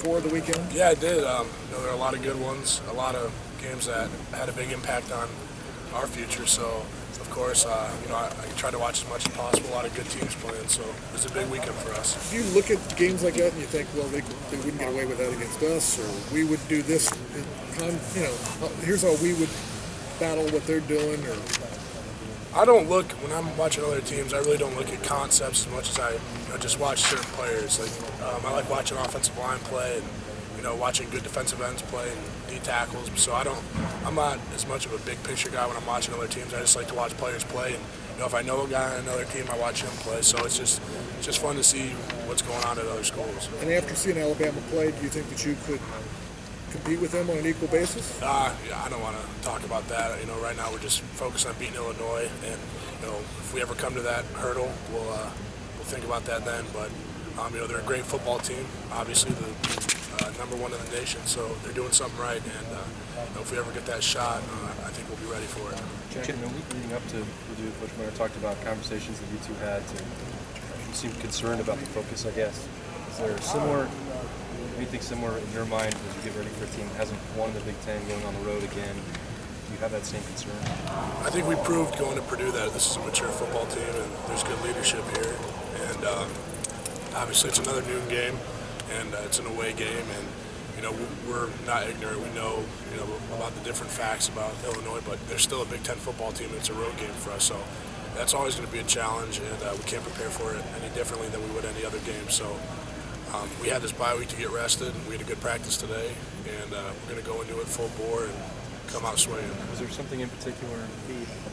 before the weekend? Yeah, I did. There are a lot of good ones, a lot of games that had a big impact on our future. So, of course, I tried to watch as much as possible. A lot of good teams playing, so it was a big weekend for us. Do you look at games like that and you think, well, they wouldn't get away with that against us, or we would do this? Here's how we would battle what they're doing, or I don't look, when I'm watching other teams, I really don't look at concepts as much as I just watch certain players. I like watching offensive line play and watching good defensive ends play and D tackles. So I'm not as much of a big picture guy when I'm watching other teams. I just like to watch players play, and if I know a guy on another team, I watch him play. So it's just fun to see what's going on at other schools. And after seeing Alabama play, do you think that you could compete with them on an equal basis? Yeah, I don't want to talk about that. Right now we're just focused on beating Illinois, and if we ever come to that hurdle, we'll think about that then. But they're a great football team. Obviously, the number one in the nation, so they're doing something right. And if we ever get that shot, I think we'll be ready for it. Jack, in the week leading up to Purdue, Coach Mewhort talked about conversations that you two had. You seemed concerned about the focus, I guess. Is there anything similar in your mind as you get ready for a team that hasn't won the Big Ten, going on the road again? Do you have that same concern? I think we proved going to Purdue that this is a mature football team and there's good leadership here. And obviously it's another noon game, and it's an away game, and we're not ignorant. We know about the different facts about Illinois, but they're still a Big Ten football team. It's a road game for us, so that's always going to be a challenge, and we can't prepare for it any differently than we would any other game. So we had this bye week to get rested. We had a good practice today, and we're going to go into it full bore and come out swinging. Was there something in particular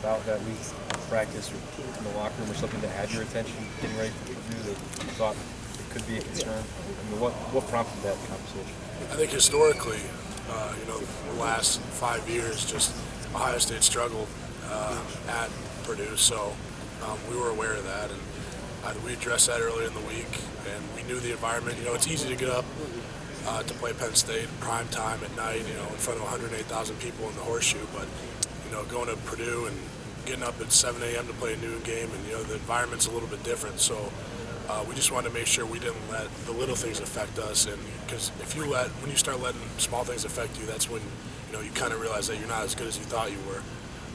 about that week's practice or in the locker room or something that had your attention getting ready for Purdue that you thought it could be a concern? What prompted that conversation? I think historically, the last 5 years, just Ohio State struggled at Purdue, so we were aware of that, and we addressed that earlier in the week, and we knew the environment. It's easy to get up to play Penn State prime time at night, in front of 108,000 people in the horseshoe, but going to Purdue and getting up at 7 a.m. to play a noon game, and the environment's a little bit different, so we just wanted to make sure we didn't let the little things affect us, and because when you start letting small things affect you, that's when you kind of realize that you're not as good as you thought you were.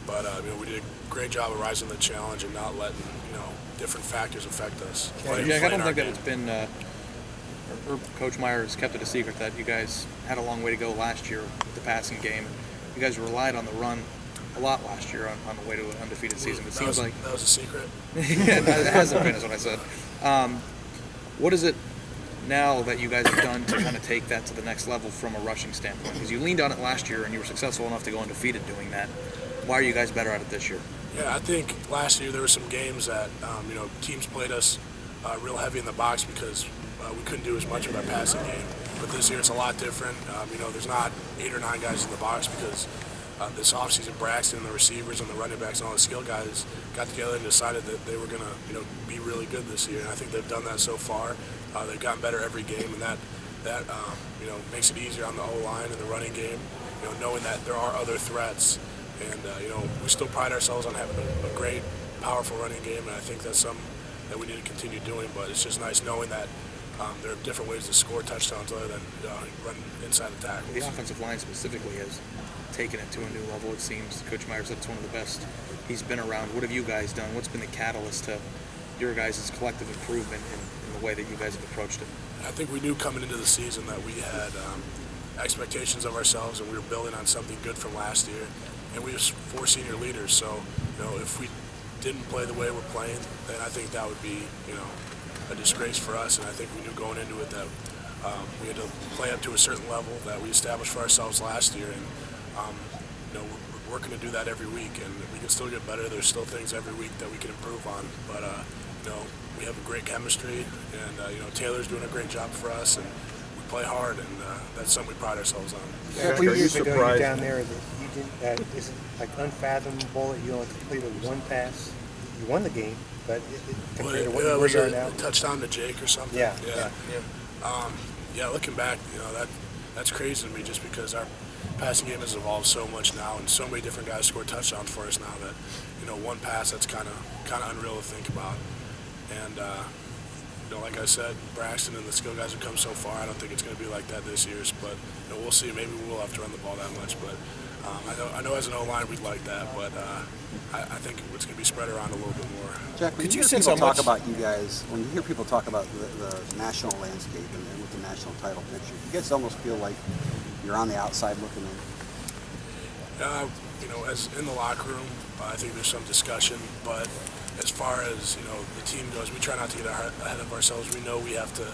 But we did a great job of rising to the challenge and not letting different factors affect us. Yeah, I don't think that it's been. Or Coach Meyer has kept it a secret that you guys had a long way to go last year with the passing game. You guys relied on the run a lot last year on the way to an undefeated season. It seems like that was a secret. Yeah, it hasn't been, is what I said. What is it now that you guys have done to kind of take that to the next level from a rushing standpoint? Because you leaned on it last year and you were successful enough to go undefeated doing that. Why are you guys better at it this year? Yeah, I think last year there were some games that teams played us real heavy in the box because we couldn't do as much of our passing game. But this year it's a lot different. There's not 8 or 9 guys in the box because this offseason Braxton and the receivers and the running backs and all the skill guys got together and decided that they were going to be really good this year. And I think they've done that so far. They've gotten better every game, and that makes it easier on the O-line and the running game, knowing that there are other threats. And, we still pride ourselves on having a great, powerful running game, and I think that's something that we need to continue doing. But it's just nice knowing that there are different ways to score touchdowns other than run inside the tackles. The offensive line specifically has taken it to a new level, it seems. Coach Meyer said it's one of the best he's been around. What have you guys done? What's been the catalyst to your guys' collective improvement in the way that you guys have approached it? I think we knew coming into the season that we had expectations of ourselves, and we were building on something good from last year. And we have 4 senior leaders, so if we didn't play the way we're playing, then I think that would be a disgrace for us. And I think we knew going into it that we had to play up to a certain level that we established for ourselves last year, and we're working to do that every week, and we can still get better. There's still things every week that we can improve on, but we have a great chemistry, and Taylor's doing a great job for us, and we play hard, and that's something we pride ourselves on. Yeah, a few years ago, you're down there. Is it like unfathomable that you only completed 1 pass? You won the game, but compared to what you were now, a touchdown to Jake or something. Yeah. Looking back, that's crazy to me, just because our passing game has evolved so much now, and so many different guys score touchdowns for us now that 1 pass, that's kind of unreal to think about. And like I said, Braxton and the skill guys have come so far. I don't think it's going to be like that this year, but we'll see. Maybe we'll have to run the ball that much, but I know as an O-line we'd like that, but I think it's going to be spread around a little bit more. Jack, when you hear people talk about you guys, when you hear people talk about the national landscape and with the national title picture, you guys almost feel like you're on the outside looking in? As in the locker room, I think there's some discussion, but as far as the team goes, we try not to get ahead of ourselves. We know we have to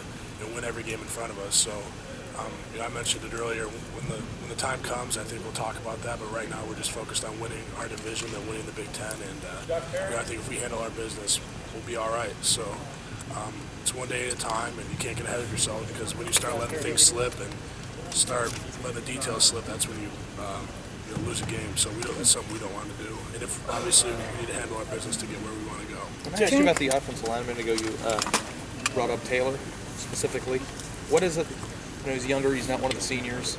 win every game in front of us. So I mentioned it earlier. When the time comes, I think we'll talk about that. But right now, we're just focused on winning our division and winning the Big Ten. And I think if we handle our business, we'll be all right. So it's one day at a time, and you can't get ahead of yourself, because when you start letting things slip and start letting the details slip, that's when you lose a game. So that's something we don't want to do. And if obviously we need to handle our business to get where we want to go. Can I ask you about the offensive line a minute ago? You brought up Taylor specifically. What is it? He's younger. He's not one of the seniors.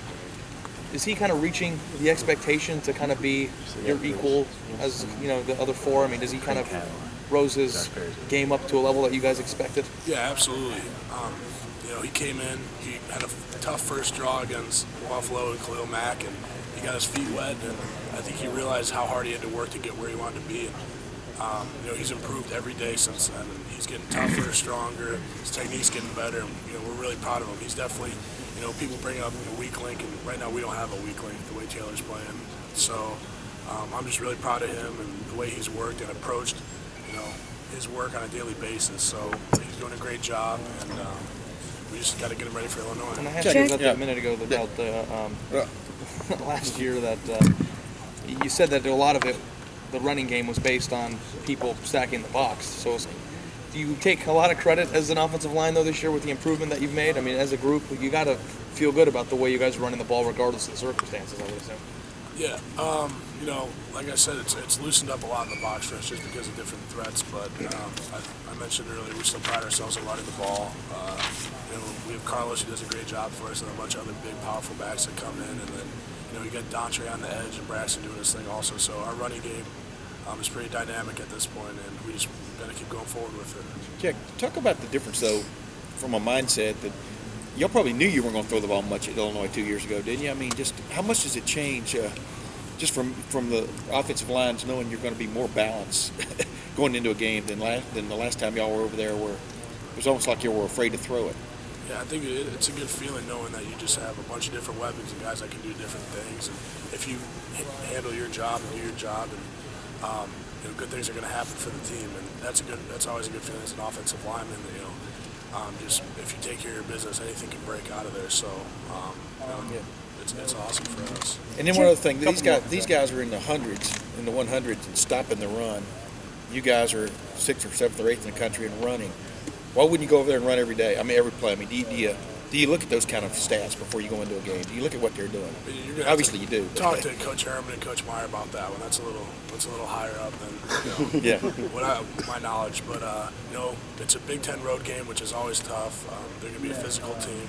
Is he kind of reaching the expectation to kind of be your equal as the other four? I mean, does he kind of rose his game up to a level that you guys expected? Yeah, absolutely. He came in. He had a tough first draw against Buffalo and Khalil Mack, and he got his feet wet, and I think he realized how hard he had to work to get where he wanted to be. And, he's improved every day since then, and he's getting tougher, stronger. His technique's getting better, and we're really proud of him. He's definitely, people bring up a weak link, and right now we don't have a weak link the way Taylor's playing. So I'm just really proud of him and the way he's worked and approached, his work on a daily basis. So he's doing a great job, and we just got to get him ready for Illinois. And I asked you about that a minute ago about the last year that you said that a lot of it, the running game, was based on people stacking the box. So do you take a lot of credit as an offensive line, though, this year with the improvement that you've made? I mean, as a group, you got to feel good about the way you guys are running the ball regardless of the circumstances, I would assume. Yeah, like I said, it's loosened up a lot in the box for us just because of different threats. But I mentioned earlier, we still pride ourselves on running the ball. We have Carlos, who does a great job for us, and a bunch of other big, powerful backs that come in. And then, we got Dontre on the edge and Braxton doing his thing also. So our running game is pretty dynamic at this point, and we just got to keep going forward with it. Jack, talk about the difference, though, from a mindset that y'all probably knew you weren't going to throw the ball much at Illinois 2 years ago, didn't you? I mean, just how much does it change just from the offensive lines knowing you're going to be more balanced going into a game than the last time y'all were over there, where it was almost like you were afraid to throw it? Yeah, I think it's a good feeling knowing that you just have a bunch of different weapons and guys that can do different things. And if you handle your job and do your job, and good things are going to happen for the team. And that's always a good feeling as an offensive lineman. Just if you take care of your business, anything can break out of there. So it's awesome for us. And then one other thing, these guys are in the hundreds, in the 100s, and stopping the run. You guys are 6th or 7th or 8th in the country in running. Why wouldn't you go over there and run every day? I mean, every play. I mean, do you look at those kind of stats before you go into a game? Do you look at what they're doing? Obviously, you do. Talk to Coach Herman and Coach Meyer about that one. That's a little higher up than my knowledge. But it's a Big Ten road game, which is always tough. They're going to be a physical team,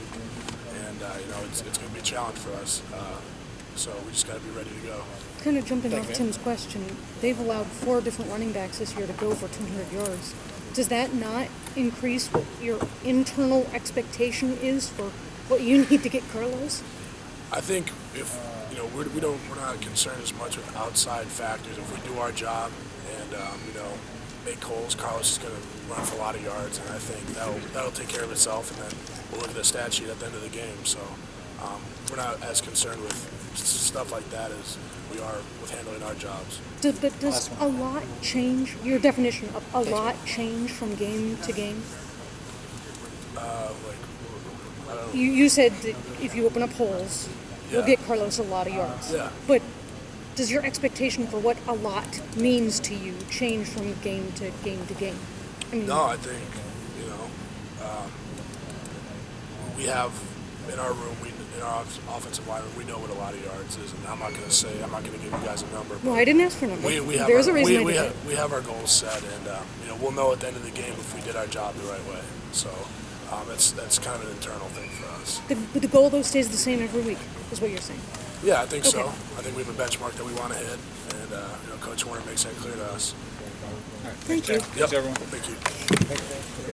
and it's going to be a challenge for us. So we just got to be ready to go. Kind of jumping off Tim's question, they've allowed 4 different running backs this year to go for 200 yards. Does that not increase what your internal expectation is for what you need to get Carlos? I think if we're not concerned as much with outside factors. If we do our job and make holes, Carlos is going to run for a lot of yards, and I think that'll take care of itself. And then we'll look at the stat sheet at the end of the game. So we're not as concerned with stuff like that as we are with handling our jobs. But does a lot change, your definition of a lot change from game to game? You said that if you open up holes, you'll get Carlos a lot of yards. Yeah. But does your expectation for what a lot means to you change from game to game to game? I mean, no, I think, we have in our room, in our offensive line, we know what a lot of yards is, and I'm not going to give you guys a number. No, I didn't ask for a number. There's a reason we have our goals set, and we'll know at the end of the game if we did our job the right way. So that's kind of an internal thing for us. But the goal, though, stays the same every week, is what you're saying? Yeah, I think so. I think we have a benchmark that we want to hit, and Coach Warner makes that clear to us. Thank you. Yep. Thanks, everyone. Thank you.